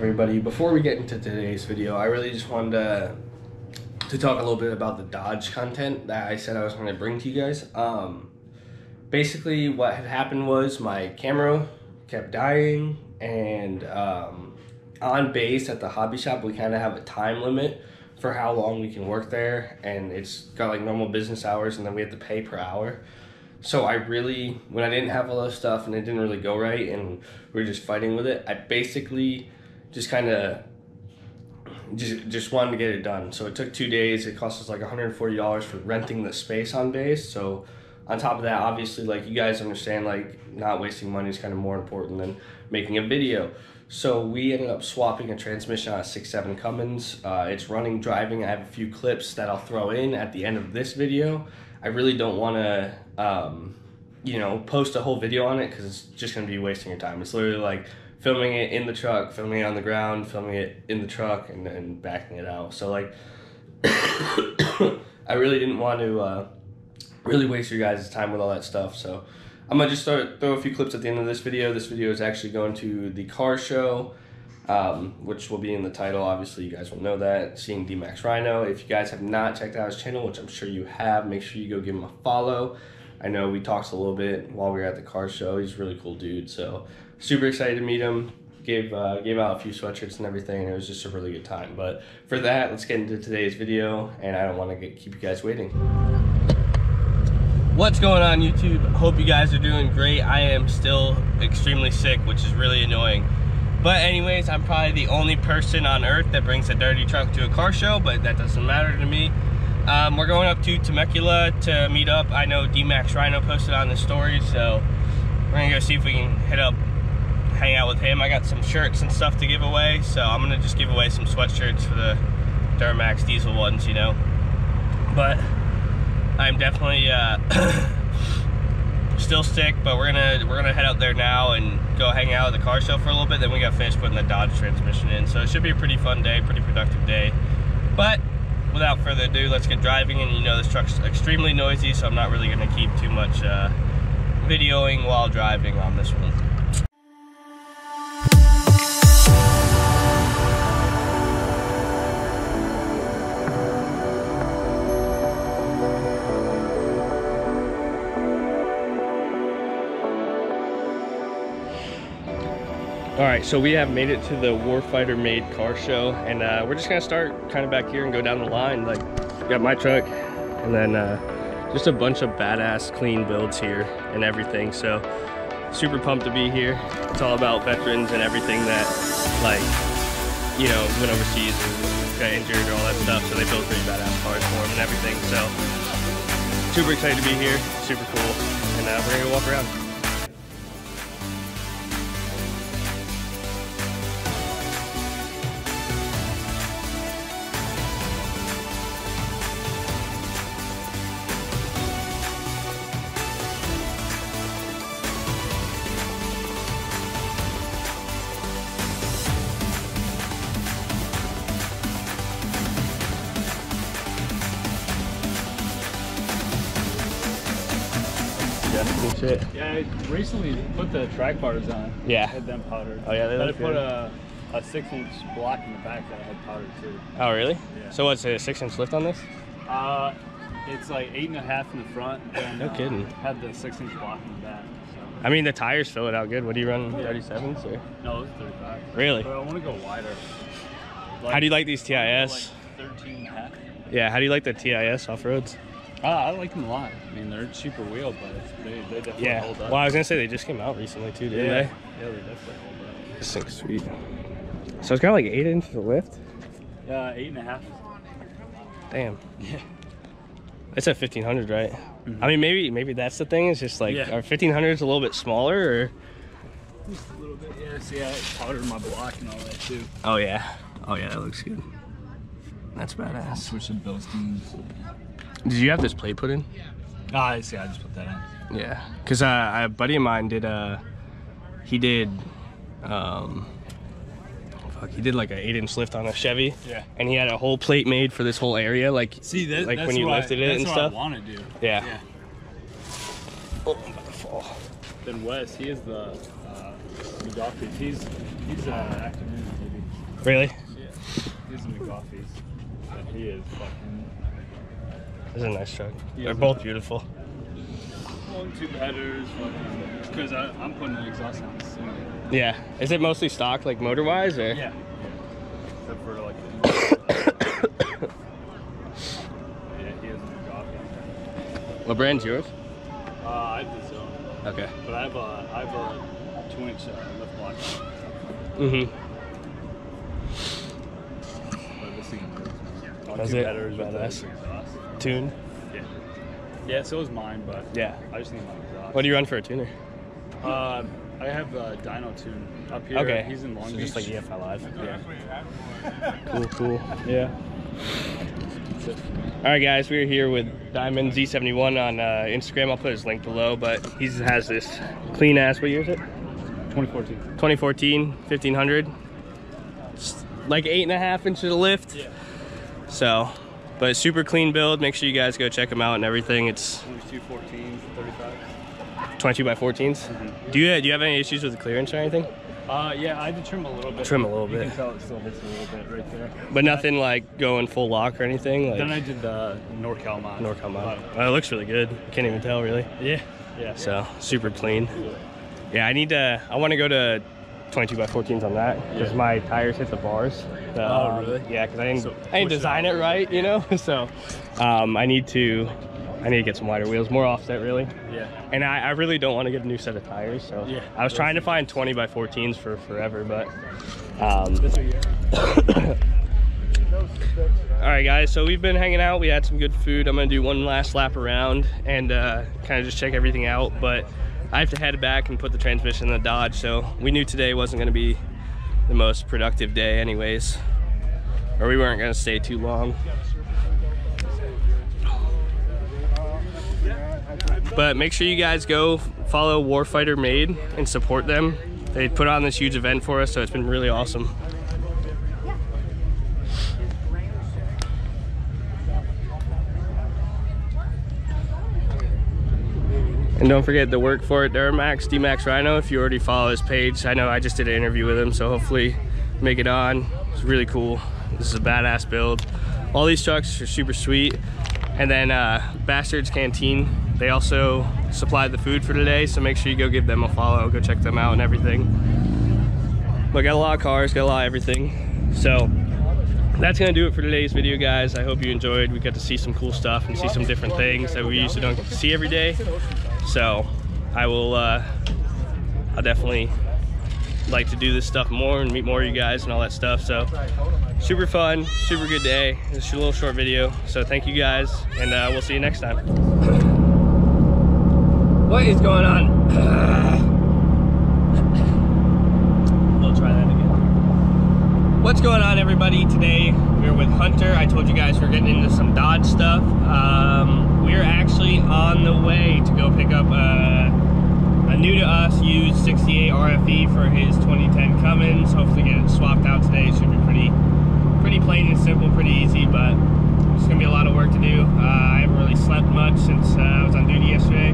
everybody? Before we get into today's video, I really just wanted to talk a little bit about the Dodge content that I said I was going to bring to you guys. Basically what had happened was my camera kept dying, and on base at the hobby shop we kind of have a time limit for how long we can work there, and it's got like normal business hours and then we have to pay per hour. So I really, when I didn't have all this stuff and it didn't really go right and we were just fighting with it, I basically just kind of just wanted to get it done. So it took 2 days. It cost us like $140 for renting the space on base. So on top of that, obviously, like, you guys understand, like, not wasting money is kind of more important than making a video. So we ended up swapping a transmission on a 6.7 Cummins. It's running, driving. I have a few clips that I'll throw in at the end of this video. I really don't want to, you know, post a whole video on it because it's just going to be wasting your time. It's literally like filming it in the truck, filming it on the ground, filming it in the truck, and then backing it out. So, like, I really didn't want to really waste your guys' time with all that stuff. So I'm going to just throw a few clips at the end of this video. This video is actually going to the car show, which will be in the title. Obviously, you guys will know that. Seeing Dmaxryno. If you guys have not checked out his channel, which I'm sure you have, make sure you go give him a follow. I know we talked a little bit while we were at the car show. He's a really cool dude. So super excited to meet him. Gave out a few sweatshirts and everything, and it was just a really good time. But for that, let's get into today's video, and I don't want to keep you guys waiting. What's going on, YouTube? Hope you guys are doing great. I am still extremely sick, which is really annoying. But anyways, I'm probably the only person on earth that brings a dirty truck to a car show, but that doesn't matter to me. We're going up to Temecula to meet up. I know Dmaxryno posted on the story, so we're gonna go see if we can hit up, hang out with him. I got some shirts and stuff to give away, so I'm gonna just give away some sweatshirts for the Duramax diesel ones, you know. But I'm definitely still sick, but we're gonna head out there now and go hang out at the car show for a little bit. Then we got finished putting the Dodge transmission in, so it should be a pretty fun day, pretty productive day. But without further ado, let's get driving. And you know, this truck's extremely noisy, so I'm not really gonna keep too much videoing while driving on this one. Alright, so we have made it to the WARFIGHTER MADE car show, and we're just gonna start kind of back here and go down the line. Like, got my truck, and then just a bunch of badass clean builds here and everything. So super pumped to be here. It's all about veterans and everything that, like, you know, went overseas and got injured or all that stuff. So they build pretty badass cars for them and everything. So super excited to be here, super cool, and we're gonna go walk around. Shit. Yeah, I recently put the track bars on. Yeah. Had them powdered. Oh yeah, they look good. I put a 6-inch block in the back that I had powdered too. Oh really? Yeah. So what's a 6-inch lift on this? It's like 8.5 in the front. And, no kidding. Had the 6-inch block in the back. So. I mean, the tires fill it out good. What do you run? 37s or? No, it's 35. Really? But I want to go wider. How do you like these TIS? Like 13.5. Yeah. How do you like the TIS off roads? I like them a lot. I mean, they're cheaper wheel, but they definitely hold up. Well, I was gonna say they just came out recently too, didn't they? Yeah, they definitely hold up. This thing's sweet. So it's got like 8 inches of lift. 8.5. Damn. Yeah. It's a 1500, right? Mm-hmm. I mean, maybe that's the thing. It's just like our 1500s a little bit smaller, or just a little bit. Yeah. See, I powdered my block and all that too. Oh yeah. Oh yeah, that looks good. That's badass. Switch some Bilsteins. Did you have this plate put in? I see. I just put that in. Yeah, because a buddy of mine did. He did. He did like an 8-inch lift on a Chevy. Yeah. And he had a whole plate made for this whole area. Like, see, that's when you lifted it and stuff. That's what I want to do. Yeah. Oh, I'm about to fall. Then Wes, he is the He's afternoon maybe. Really? Yeah. These are McGoffey's. He is fucking... This is a nice truck. They're both beautiful. 1-2 headers, fucking... Because I'm putting an exhaust on this thing. Yeah. Is it mostly stock, like motor-wise, or? Yeah. Except for like... yeah, he has a McGoffey. What brand's yours? I have the Zone. Okay. But I have a 2-inch lift block. Mm-hmm. But this thing is... That's it? Badass. Tuned? Yeah. Yeah, so is mine, but yeah. I just need my exhaust. What do you run for a tuner? I have a dyno tune up here. Okay. He's in Long Beach. Just like EFI Live. Yeah. Cool. Yeah. All right, guys, we're here with Diamond Z71 on Instagram. I'll put his link below, but he has this clean ass. What year is it? 2014. 2014, 1500. It's like 8.5 inches of lift. Yeah. So, but super clean build. Make sure you guys go check him out and everything. It's 2214, 35. 22 by 14s. Mm-hmm. Do you have any issues with the clearance or anything? Yeah, I had to trim a little bit. Trim a little you bit. You can tell it still hits a little bit right there. But nothing like going full lock or anything? Like, then I did the NorCal mod. Oh, it looks really good. Can't even tell, really. Yeah. So, super clean. Yeah, I want to go to 22 by 14s on that because my tires hit the bars. Oh, really? Yeah, because I didn't design it right, you know? So, I need to get some wider wheels, more offset, really. Yeah. And I really don't want to get a new set of tires, so yeah. I was trying to find 20 by 14s for forever, but all right, guys, so we've been hanging out. We had some good food. I'm gonna do one last lap around and kind of just check everything out, but I have to head back and put the transmission in the Dodge, so we knew today wasn't gonna be the most productive day anyways, or we weren't gonna stay too long. But make sure you guys go follow WARFIGHTER MADE and support them. They put on this huge event for us, so it's been really awesome. And don't forget to work for it, Duramax, Dmaxryno, if you already follow his page. I know I just did an interview with him, so hopefully make it on. It's really cool. This is a badass build. All these trucks are super sweet. And then Bastard's Canteen, they also supplied the food for today, so make sure you go give them a follow, go check them out and everything. But got a lot of cars, got a lot of everything. So that's gonna do it for today's video, guys. I hope you enjoyed. We got to see some cool stuff and see some different things that we usually don't get to see every day. So I will, I'll definitely like to do this stuff more and meet more of you guys and all that stuff. So super fun, super good day. It's a little short video, so thank you guys, and we'll see you next time. What is going on? We'll try that again. What's going on, everybody? Today we're with Hunter. I told you guys we're getting into some Dodge stuff. We're actually on the way to go pick up a new to us used 68 RFE for his 2010 Cummins. Hopefully get it swapped out today. It should be pretty plain and simple, pretty easy, but it's gonna be a lot of work to do. I haven't really slept much since I was on duty yesterday,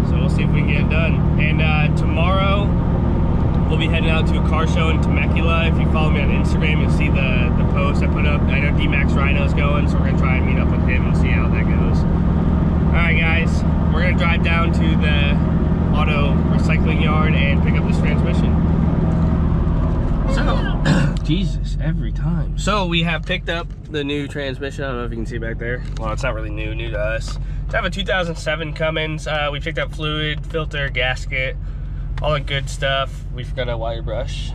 so we'll see if we can get it done. And tomorrow we'll be heading out to a car show in Temecula. If you follow me on Instagram, you'll see the post I put up. I know Dmaxryno's going, so we're gonna try and meet up with him and see how that goes. All right, guys, we're gonna drive down to the auto recycling yard and pick up this transmission. So, Jesus, every time. So we have picked up the new transmission. I don't know if you can see back there. Well, it's not really new to us. I have a 2007 Cummins. We picked up fluid, filter, gasket, all the good stuff. We forgot a wire brush.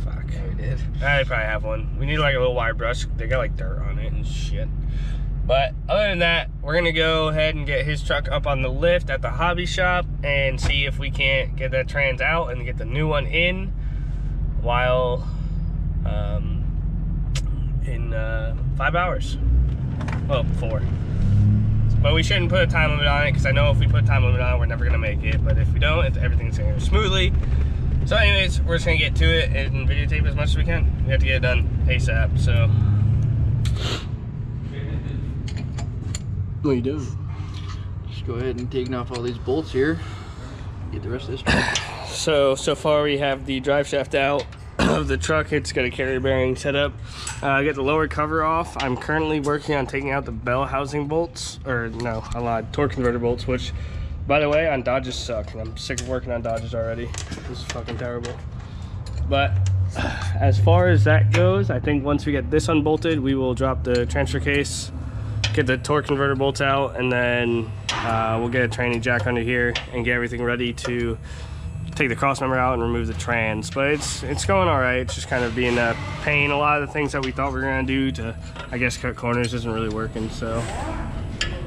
Fuck. Yeah, we did. I probably have one. We need like a little wire brush. They got like dirt on it and shit. But other than that, we're gonna go ahead and get his truck up on the lift at the hobby shop and see if we can't get that trans out and get the new one in while in 5 hours. Well, 4. But we shouldn't put a time limit on it, because I know if we put a time limit on it, we're never gonna make it. But if we don't, everything's gonna go smoothly. So anyways, we're just gonna get to it and videotape as much as we can. We have to get it done ASAP, so. What are you doing? Just go ahead and taking off all these bolts here. Get the rest of this truck. So far we have the drive shaft out. of the truck. It's got a carrier bearing setup. I got the lower cover off. I'm currently working on taking out the bell housing bolts, or no, I lied, torque converter bolts, which, by the way, on Dodges suck, and I'm sick of working on Dodges already. This is fucking terrible. But as far as that goes, I think once we get this unbolted, we will drop the transfer case, get the torque converter bolts out, and then we'll get a tranny jack under here and get everything ready to take the cross member out and remove the trans. But it's going all right. It's just kind of being a pain. A lot of the things that we thought we were gonna do to, I guess, cut corners isn't really working, so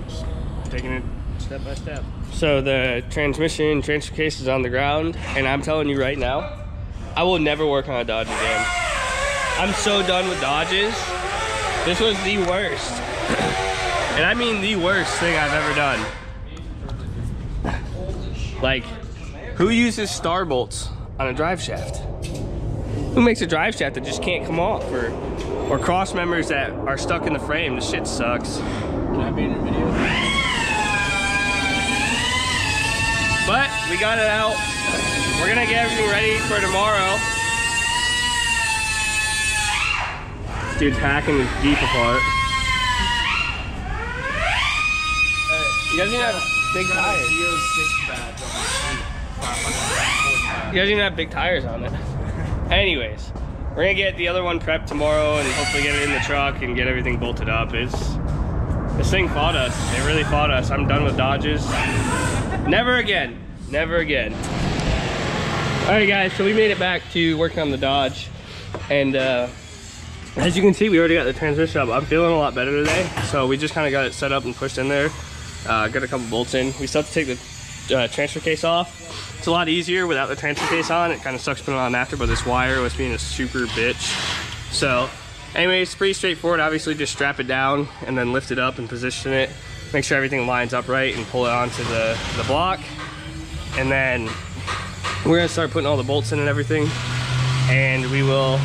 just taking it step by step. So the transmission transfer case is on the ground, and I'm telling you right now, I will never work on a Dodge again. I'm so done with Dodges. This was the worst. And I mean the worst thing I've ever done. Like, who uses star bolts on a drive shaft? Who makes a drive shaft that just can't come off? Or cross members that are stuck in the frame? This shit sucks. Can I be in your video? But we got it out. We're gonna get everything ready for tomorrow. This dude's hacking his Jeep apart. You guys even have big tires. You guys even have big tires on it. Anyways, we're gonna get the other one prepped tomorrow and hopefully get it in the truck and get everything bolted up. This thing fought us. It really fought us. I'm done with Dodges. Never again. Never again. All right, guys, so we made it back to working on the Dodge, and as you can see, we already got the transmission up. I'm feeling a lot better today, so we just kind of got it set up and pushed in there. Got a couple bolts in. We still have to take the transfer case off. It's a lot easier without the transfer case on. It kind of sucks putting it on after, but this wire was being a super bitch. So anyway, it's pretty straightforward. Obviously, just strap it down and then lift it up and position it. Make sure everything lines up right and pull it onto the block. And then we're gonna start putting all the bolts in and everything. And we will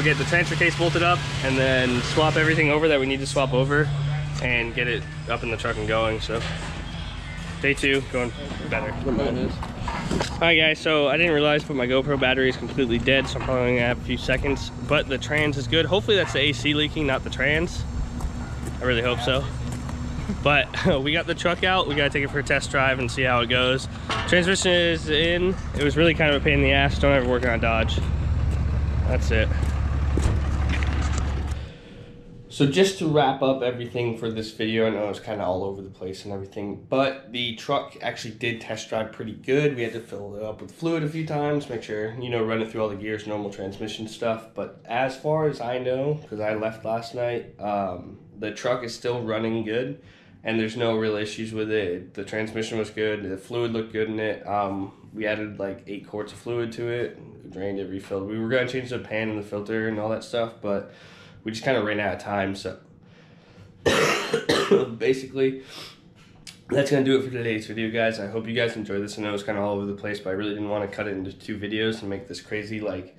get the transfer case bolted up and then swap everything over that we need to swap over and get it up in the truck and going. So day 2 going better. Alright guys, so I didn't realize, but my GoPro battery is completely dead, so I'm probably gonna have a few seconds, but the trans is good. Hopefully that's the AC leaking, not the trans. I really hope so. But we got the truck out. We gotta take it for a test drive and see how it goes. Transmission is in. It was really kind of a pain in the ass. Don't ever work on Dodge. That's it. So just to wrap up everything for this video, I know it's kind of all over the place and everything, but the truck actually did test drive pretty good. We had to fill it up with fluid a few times, make sure, you know, run it through all the gears, normal transmission stuff. But as far as I know, because I left last night, the truck is still running good and there's no real issues with it. The transmission was good, the fluid looked good in it. We added like 8 quarts of fluid to it, drained it, refilled. We were going to change the pan and the filter and all that stuff, but we just kind of ran out of time. So basically, that's going to do it for today's video, guys. I hope you guys enjoyed this. I know it's kind of all over the place, but I really didn't want to cut it into 2 videos and make this crazy, like,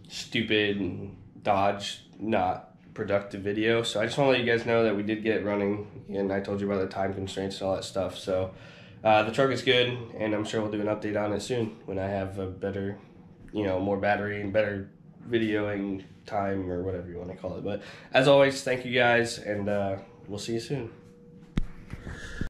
stupid Dodge not productive video. So I just want to let you guys know that we did get it running, and I told you about the time constraints and all that stuff. So the truck is good, and I'm sure we'll do an update on it soon when I have a better, you know, more battery and better videoing time or whatever you want to call it. But as always, thank you guys, and we'll see you soon.